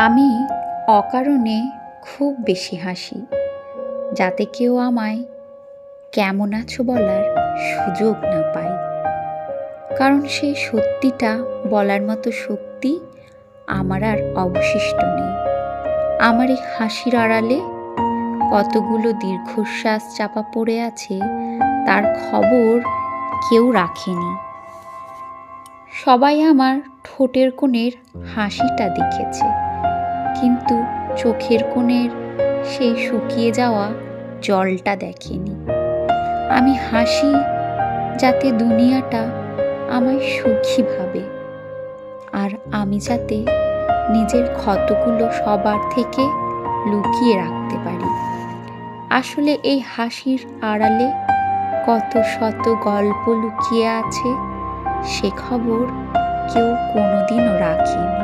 আমি অকারণে খুব বেশি হাসি, যাতে কেউ আমায় কেমন আছো বলার সুযোগ না পায়। কারণ সেই সত্যিটা বলার মতো শক্তি আমার আর অবশিষ্ট নেই। আমার এই হাসির আড়ালে কতগুলো দীর্ঘশ্বাস চাপা পড়ে আছে, তার খবর কেউ রাখেনি। সবাই আমার ঠোঁটের কোণের হাসিটা দেখেছে, কিন্তু চোখের কোণের সেই শুকিয়ে যাওয়া জলটা দেখেনি। আমি হাসি যাতে দুনিয়াটা আমায় সুখী ভাবে, আর আমি যাতে নিজের ক্ষতগুলো সবার থেকে লুকিয়ে রাখতে পারি। আসলে এই হাসির আড়ালে কত শত গল্প লুকিয়ে আছে, সে খবর কেউ কোনোদিনও রাখেনি।